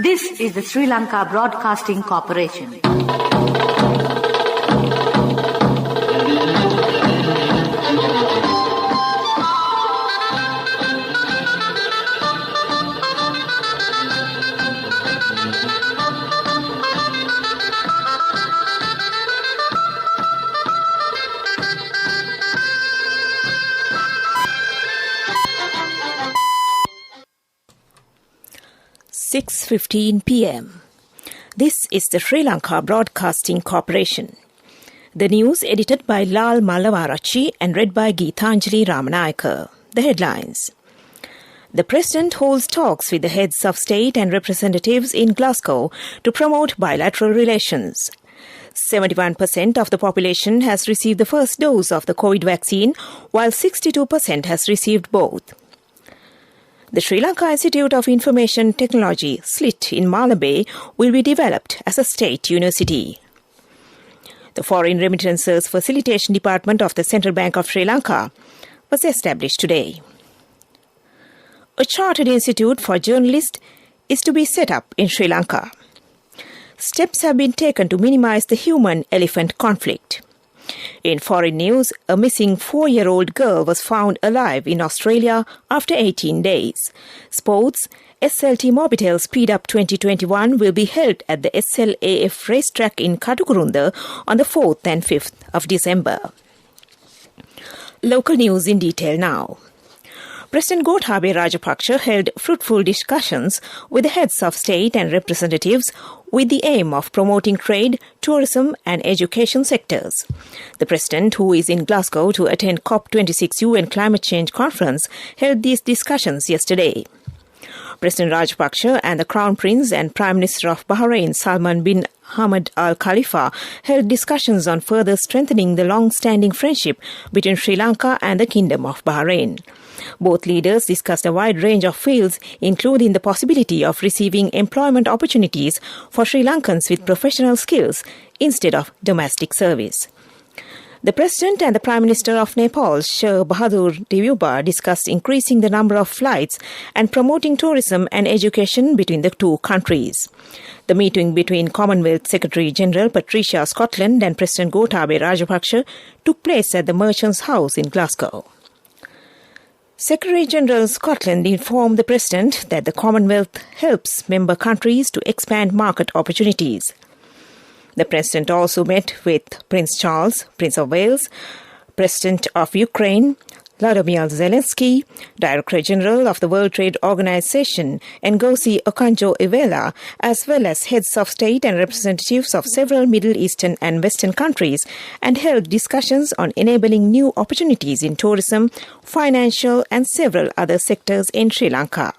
This is the Sri Lanka Broadcasting Corporation. (6:15 p.m.) This is the Sri Lanka Broadcasting Corporation. The news edited by Lal Mallavarachi and read by Geethanjali Ramanayaka. The headlines. The President holds talks with the heads of state and representatives in Glasgow to promote bilateral relations. 71% of the population has received the first dose of the COVID vaccine, while 62% has received both. The Sri Lanka Institute of Information Technology, SLIT, in Malabay will be developed as a state university. The Foreign Remittances Facilitation Department of the Central Bank of Sri Lanka was established today. A chartered institute for journalists is to be set up in Sri Lanka. Steps have been taken to minimize the human-elephant conflict. In foreign news, a missing 4-year-old girl was found alive in Australia after 18 days. Sports, SLT Mobitel Speed Up 2021 will be held at the SLAF racetrack in Katukurunda on the 4th and 5th of December. Local news in detail now. President Gotabaya Rajapaksa held fruitful discussions with the heads of state and representatives with the aim of promoting trade, tourism and education sectors. The President, who is in Glasgow to attend COP26 UN Climate Change Conference, held these discussions yesterday. President Rajapaksa and the Crown Prince and Prime Minister of Bahrain, Salman bin Hamad Al Khalifa, held discussions on further strengthening the long-standing friendship between Sri Lanka and the Kingdom of Bahrain. Both leaders discussed a wide range of fields, including the possibility of receiving employment opportunities for Sri Lankans with professional skills instead of domestic service. The President and the Prime Minister of Nepal, Sheikh Bahadur Devyuba, discussed increasing the number of flights and promoting tourism and education between the two countries. The meeting between Commonwealth Secretary-General Patricia Scotland and President Gotabaya Rajapaksa took place at the Merchants' House in Glasgow. Secretary-General Scotland informed the President that the Commonwealth helps member countries to expand market opportunities. The President also met with Prince Charles, Prince of Wales, President of Ukraine, Vladimir Zelensky, Director General of the World Trade Organization, Ngozi Okonjo-Iweala, as well as heads of state and representatives of several Middle Eastern and Western countries, and held discussions on enabling new opportunities in tourism, financial and several other sectors in Sri Lanka.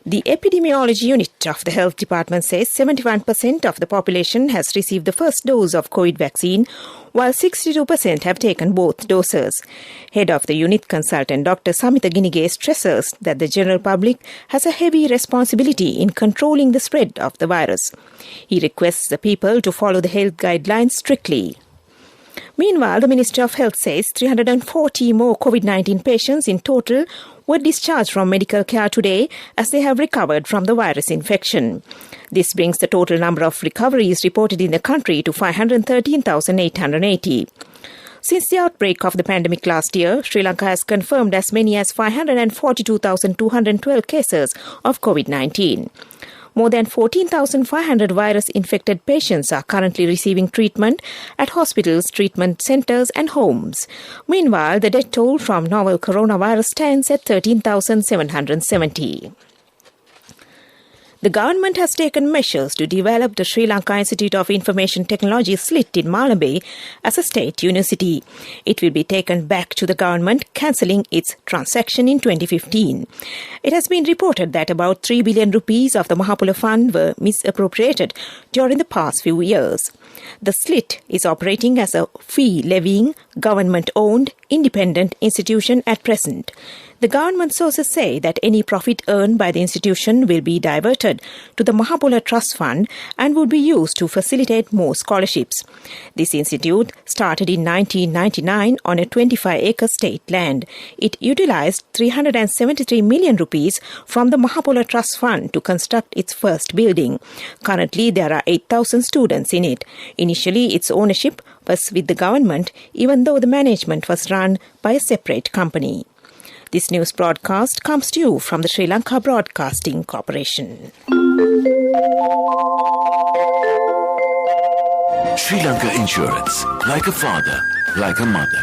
The Epidemiology Unit of the Health Department says 71% of the population has received the first dose of COVID vaccine, while 62% have taken both doses. Head of the unit, consultant Dr. Samita Ginige, stresses that the general public has a heavy responsibility in controlling the spread of the virus. He requests the people to follow the health guidelines strictly. Meanwhile, the Ministry of Health says 340 more COVID-19 patients in total were discharged from medical care today as they have recovered from the virus infection. This brings the total number of recoveries reported in the country to 513,880. Since the outbreak of the pandemic last year, Sri Lanka has confirmed as many as 542,212 cases of COVID-19. More than 14,500 virus-infected patients are currently receiving treatment at hospitals, treatment centres and homes. Meanwhile, the death toll from novel coronavirus stands at 13,770. The government has taken measures to develop the Sri Lanka Institute of Information Technology, SLIT, in Malabay as a state university. It will be taken back to the government, cancelling its transaction in 2015. It has been reported that about 3 billion rupees of the Mahapula Fund were misappropriated during the past few years. The SLIT is operating as a fee-levying, government-owned, independent institution at present. The government sources say that any profit earned by the institution will be diverted to the Mahapola Trust Fund and would be used to facilitate more scholarships. This institute started in 1999 on a 25-acre state land. It utilized 373 million rupees from the Mahapola Trust Fund to construct its first building. Currently, there are 8,000 students in it. Initially, its ownership was with the government, even though the management was run by a separate company. This news broadcast comes to you from the Sri Lanka Broadcasting Corporation. Sri Lanka Insurance, like a father, like a mother.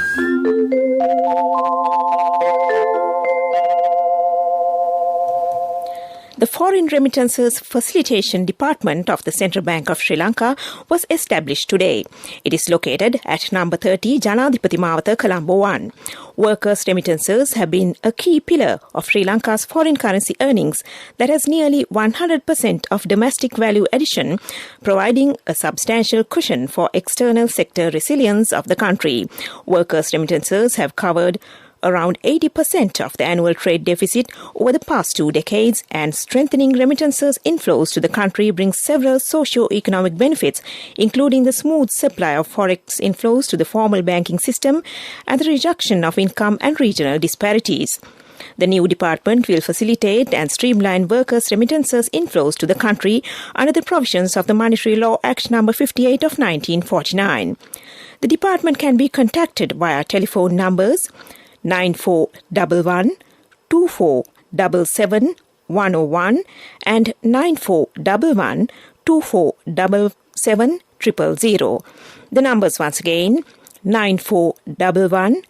The Foreign Remittances Facilitation Department of the Central Bank of Sri Lanka was established today. It is located at number 30 Janadipati Mawatha, Colombo 1. Workers' remittances have been a key pillar of Sri Lanka's foreign currency earnings that has nearly 100% of domestic value addition, providing a substantial cushion for external sector resilience of the country. Workers' remittances have covered around 80% of the annual trade deficit over the past 2 decades, and strengthening remittances inflows to the country brings several socio-economic benefits, including the smooth supply of forex inflows to the formal banking system and the reduction of income and regional disparities. The new department will facilitate and streamline workers' remittances inflows to the country under the provisions of the Monetary Law Act No. 58 of 1949. The department can be contacted via telephone numbers 9411 2477 101 and 9411 2477 000. The numbers once again 9411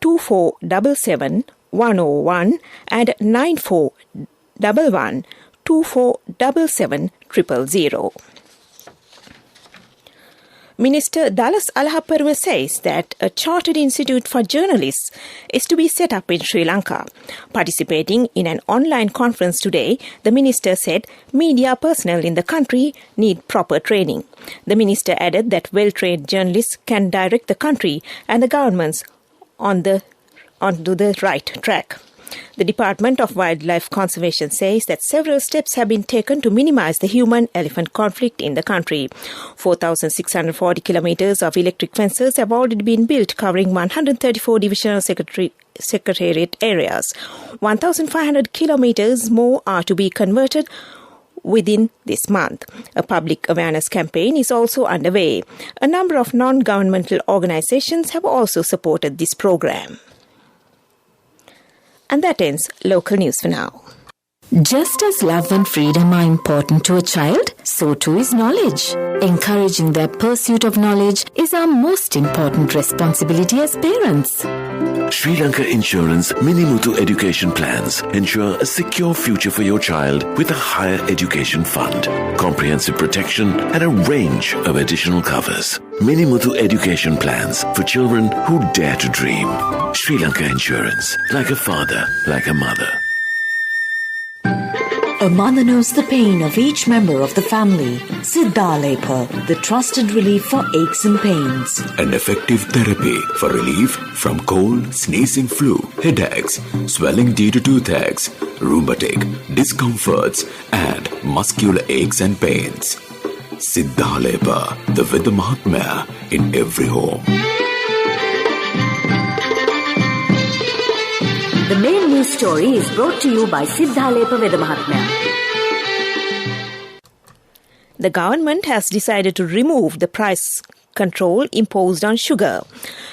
2477 101 and 9411 2477 000. Minister Dallas Alahaparuma says that a chartered institute for journalists is to be set up in Sri Lanka. Participating in an online conference today, the minister said media personnel in the country need proper training. The minister added that well-trained journalists can direct the country and the governments onto the right track. The Department of Wildlife Conservation says that several steps have been taken to minimize the human-elephant conflict in the country. 4,640 kilometers of electric fences have already been built, covering 134 divisional secretariat areas. 1,500 kilometers more are to be converted within this month. A public awareness campaign is also underway. A number of non-governmental organizations have also supported this program. And that ends local news for now. Just as love and freedom are important to a child, so too is knowledge. Encouraging their pursuit of knowledge is our most important responsibility as parents. Sri Lanka Insurance Minimutu education plans ensure a secure future for your child with a higher education fund, comprehensive protection and a range of additional covers. Minimutu education plans for children who dare to dream. Sri Lanka Insurance, like a father, like a mother. A mother knows the pain of each member of the family. Siddhalepa, the trusted relief for aches and pains. An effective therapy for relief from cold, sneezing, flu, headaches, swelling due to toothaches, rheumatic, discomforts, and muscular aches and pains. Siddhalepa, the Veda Mahatmya in every home. The main news story is brought to you by Siddhalepa Veda Mahatmya. The government has decided to remove the price control imposed on sugar.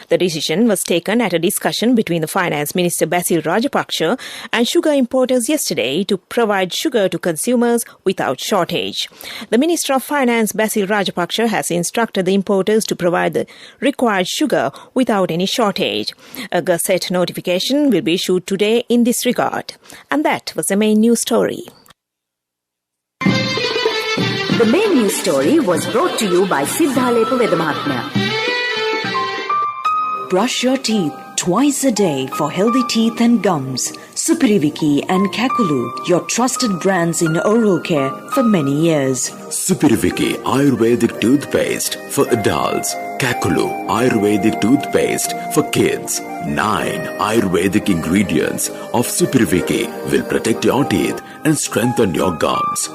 The decision was taken at a discussion between the Finance Minister Basil Rajapaksa and sugar importers yesterday to provide sugar to consumers without shortage. The Minister of Finance Basil Rajapaksa has instructed the importers to provide the required sugar without any shortage. A Gazette notification will be issued today in this regard. And that was the main news story. The main news story was brought to you by Siddhalepa Veda Mahatmya. Brush your teeth twice a day for healthy teeth and gums. Supiriviki and Kakulu, your trusted brands in oral care for many years. Supiriviki Ayurvedic toothpaste for adults. Kakulu Ayurvedic toothpaste for kids. 9 Ayurvedic ingredients of Supiriviki will protect your teeth and strengthen your gums.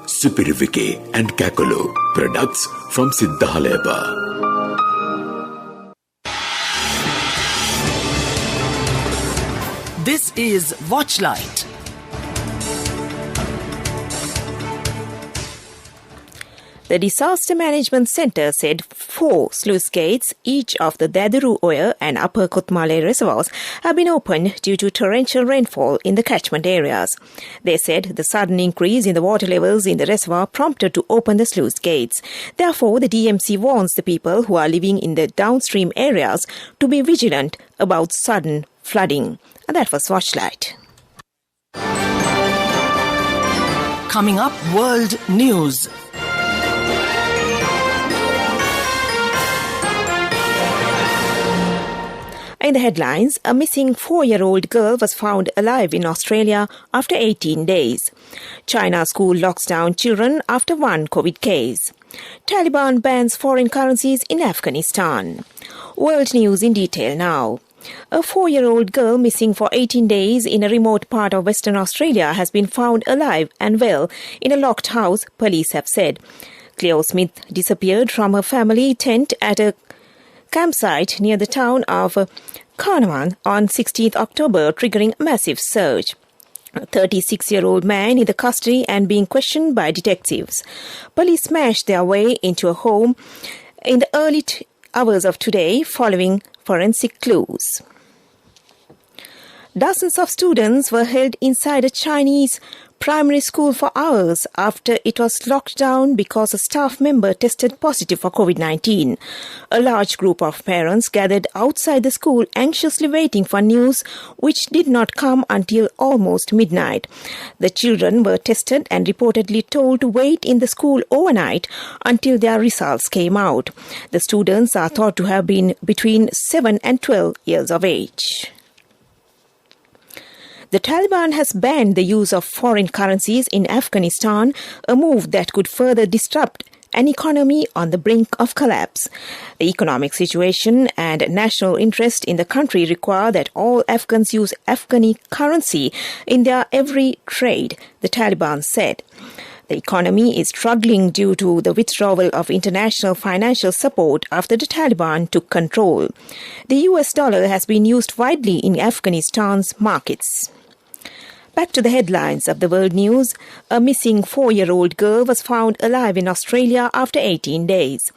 Supiriviki and Kakulu, products from Siddhaleba. This is Watchlight. The Disaster Management Centre said 4 sluice gates, each of the Daduru Oya and Upper Kotmale reservoirs, have been opened due to torrential rainfall in the catchment areas. They said the sudden increase in the water levels in the reservoir prompted to open the sluice gates. Therefore, the DMC warns the people who are living in the downstream areas to be vigilant about sudden flooding. And that was Watchlight. Coming up, World News. In the headlines, a missing 4-year-old girl was found alive in Australia after 18 days. China school locks down children after 1 COVID case. Taliban bans foreign currencies in Afghanistan. World news in detail now. A 4-year-old girl missing for 18 days in a remote part of Western Australia has been found alive and well in a locked house, police have said. Cleo Smith disappeared from her family tent at a campsite near the town of Carnavan on 16th October, triggering a massive search. A 36-year-old man in the custody and being questioned by detectives. Police smashed their way into a home in the early hours of today following forensic clues. Dozens of students were held inside a Chinese primary school for hours after it was locked down because a staff member tested positive for COVID-19. A large group of parents gathered outside the school anxiously waiting for news which did not come until almost midnight. The children were tested and reportedly told to wait in the school overnight until their results came out. The students are thought to have been between 7 and 12 years of age. The Taliban has banned the use of foreign currencies in Afghanistan, a move that could further disrupt an economy on the brink of collapse. The economic situation and national interest in the country require that all Afghans use Afghani currency in their every trade, the Taliban said. The economy is struggling due to the withdrawal of international financial support after the Taliban took control. The US dollar has been used widely in Afghanistan's markets. Back to the headlines of the world news. A missing 4-year-old girl was found alive in Australia after 18 days.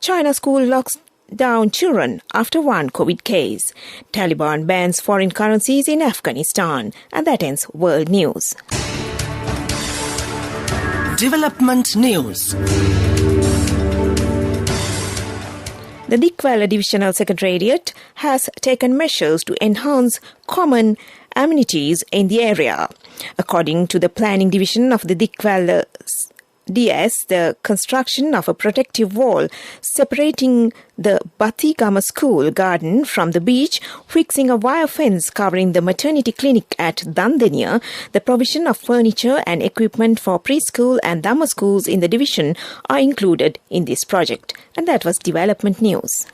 China school locks down children after 1 COVID case. Taliban bans foreign currencies in Afghanistan. And that ends world news. Development news. The Dikvala Divisional Secretariat has taken measures to enhance common amenities in the area. According to the Planning Division of the Dikvala DS, the construction of a protective wall separating the Batigama School garden from the beach, fixing a wire fence covering the maternity clinic at Dandenia, the provision of furniture and equipment for preschool and Dhamma schools in the division are included in this project. And that was development news.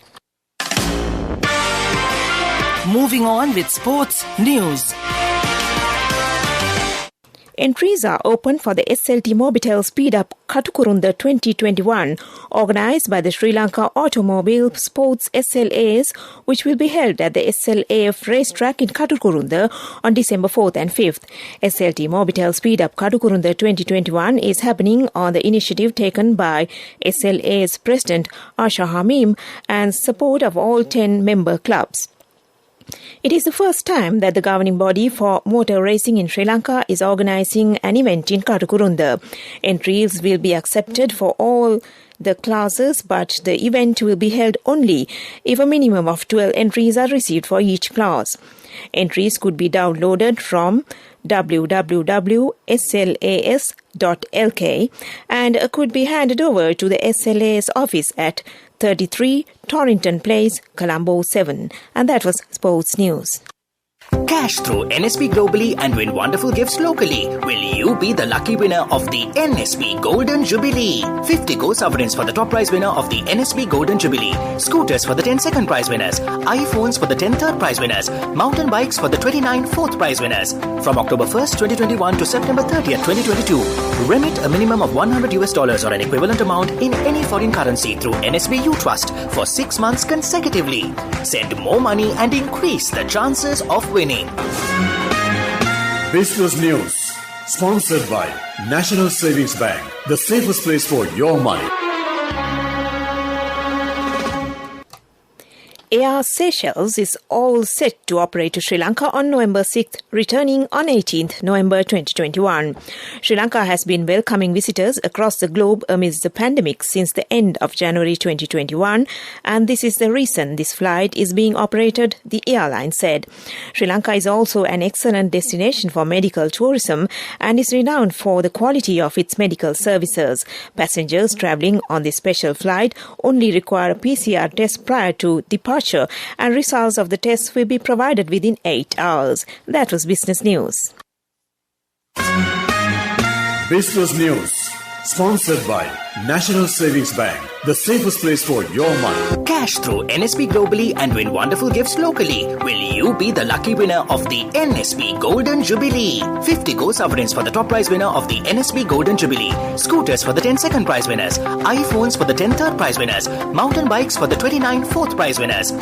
Moving on with sports news. Entries are open for the SLT Mobitel Speed Up Katukurunda 2021, organised by the Sri Lanka Automobile Sports SLAs, which will be held at the SLAF racetrack in Katukurunda on December 4th and 5th. SLT Mobitel Speed Up Katukurunda 2021 is happening on the initiative taken by SLA's President Asha Hamim and support of all 10 member clubs. It is the first time that the governing body for motor racing in Sri Lanka is organising an event in Katukurunda. Entries will be accepted for all the classes, but the event will be held only if a minimum of 12 entries are received for each class. Entries could be downloaded from www.slas.lk and could be handed over to the SLA's office at 33 Torrington Place, Colombo 7. And that was Sports News. Cash through NSP globally and win wonderful gifts locally. Will you be the lucky winner of the NSP Golden Jubilee? 50 gold sovereigns for the top prize winner of the NSP Golden Jubilee. Scooters for the 10 second prize winners. iPhones for the 10 third prize winners. Mountain bikes for the 29 fourth prize winners. From October 1st, 2021 to September 30th, 2022. Remit a minimum of $100 or an equivalent amount in any foreign currency through NSB U Trust for 6 months consecutively. Send more money and increase the chances of winning. Business News, sponsored by National Savings Bank, the safest place for your money. Air Seychelles is all set to operate to Sri Lanka on November 6th, returning on 18th November 2021. Sri Lanka has been welcoming visitors across the globe amidst the pandemic since the end of January 2021, and this is the reason this flight is being operated, the airline said. Sri Lanka is also an excellent destination for medical tourism and is renowned for the quality of its medical services. Passengers travelling on this special flight only require a PCR test prior to departure, and results of the tests will be provided within 8 hours. That was Business News. Business News, sponsored by National Savings Bank, the safest place for your money. Cash through NSP globally and win wonderful gifts locally. Will you be the lucky winner of the NSP Golden Jubilee? 50 gold sovereigns for the top prize winner of the NSP Golden Jubilee. Scooters for the 10 second prize winners. iPhones for the 10 third prize winners. Mountain bikes for the 29 fourth prize winners.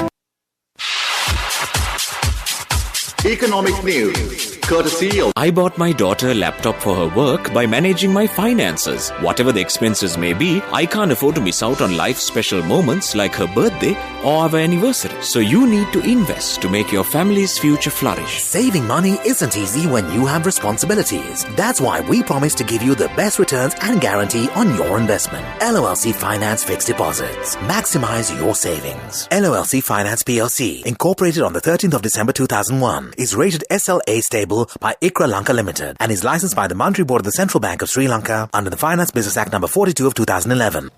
Economic news, courtesy of... I bought my daughter a laptop for her work by managing my finances. Whatever the expenses may be, I can't afford to miss out on life's special moments like her birthday or our anniversary. So you need to invest to make your family's future flourish. Saving money isn't easy when you have responsibilities. That's why we promise to give you the best returns and guarantee on your investment. LOLC Finance Fixed Deposits. Maximize your savings. LOLC Finance PLC, incorporated on the 13th of December 2001, is rated SLA stable by ICRA Lanka Limited and is licensed by the Monetary Board of the Central Bank of Sri Lanka under the Finance Business Act No. 42 of 2011.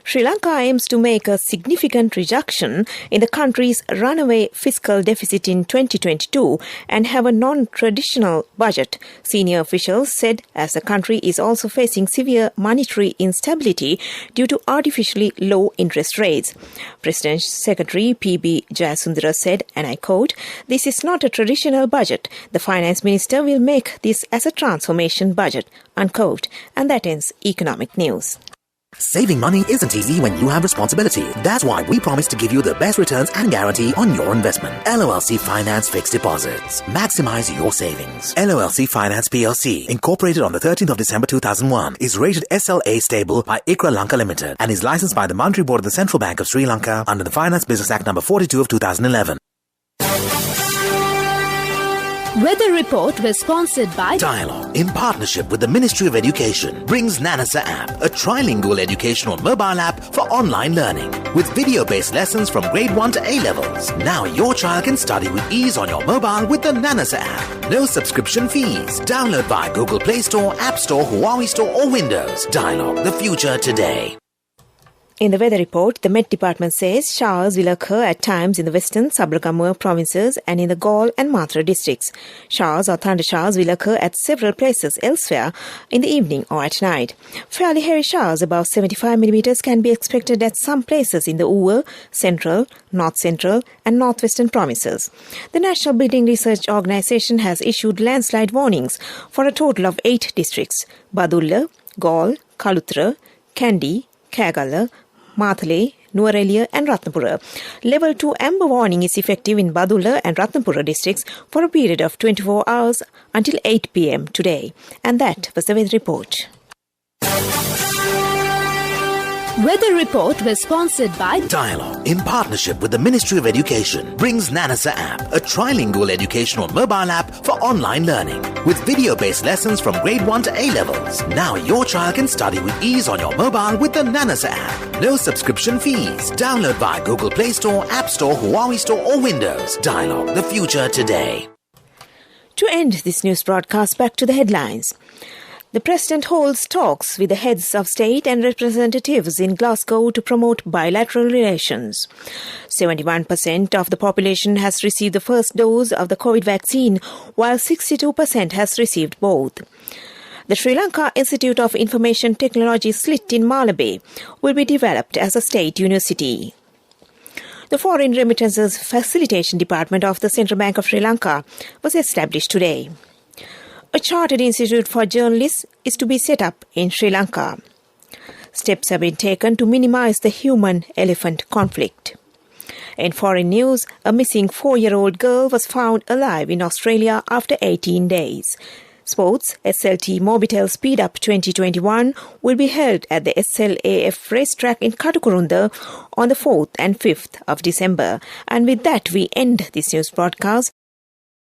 Sri Lanka aims to make a significant reduction in the country's runaway fiscal deficit in 2022 and have a non-traditional budget, senior officials said, as the country is also facing severe monetary instability due to artificially low interest rates. President's Secretary P.B. Jayasundara said, and I quote, "This is not a traditional budget. The Finance Minister will make this as a transformation budget," unquote. And that ends Economic News. Saving money isn't easy when you have responsibility. That's why we promise to give you the best returns and guarantee on your investment. LOLC Finance Fixed Deposits. Maximize your savings. LOLC Finance PLC, incorporated on the 13th of December 2001, is rated SLA stable by ICRA Lanka Limited and is licensed by the Monetary Board of the Central Bank of Sri Lanka under the Finance Business Act No. 42 of 2011. Weather Report was sponsored by Dialogue, in partnership with the Ministry of Education, brings Nanasa app, a trilingual educational mobile app for online learning with video-based lessons from grade 1 to A-levels. Now your child can study with ease on your mobile with the Nanasa app. No subscription fees. Download via Google Play Store, App Store, Huawei Store or Windows. Dialogue, the future today. In the weather report, the Met Department says showers will occur at times in the western Sabragamua provinces and in the Galle and Matra districts. Showers or thunder showers will occur at several places elsewhere in the evening or at night. Fairly heavy showers above 75 millimeters can be expected at some places in the Uva, Central, North Central and Northwestern provinces. The National Building Research Organisation has issued landslide warnings for a total of 8 districts: Badulla, Galle, Kaluthara, Kandy, Kagala, Mathale, Nuwara and Ratnapura. Level 2 amber warning is effective in Badulla and Ratnapura districts for a period of 24 hours until 8 p.m. today. And that was the weather report. Weather Report was sponsored by Dialogue, in partnership with the Ministry of Education, brings Nanasa app, a trilingual educational mobile app for online learning with video-based lessons from grade 1 to A-levels. Now your child can study with ease on your mobile with the Nanasa app. No subscription fees. Download via Google Play Store, App Store, Huawei Store or Windows. Dialogue, the future today. To end this news broadcast, back to the headlines. The President holds talks with the heads of state and representatives in Glasgow to promote bilateral relations. 71% of the population has received the first dose of the COVID vaccine, while 62% has received both. The Sri Lanka Institute of Information Technology SLIT in Malabar will be developed as a state university. The Foreign Remittances Facilitation Department of the Central Bank of Sri Lanka was established today. A chartered institute for journalists is to be set up in Sri Lanka. Steps have been taken to minimize the human-elephant conflict. In foreign news, a missing 4-year-old girl was found alive in Australia after 18 days. Sports, SLT Mobitel Speed Up 2021 will be held at the SLAF racetrack in Katukurunda on the 4th and 5th of December. And with that, we end this news broadcast.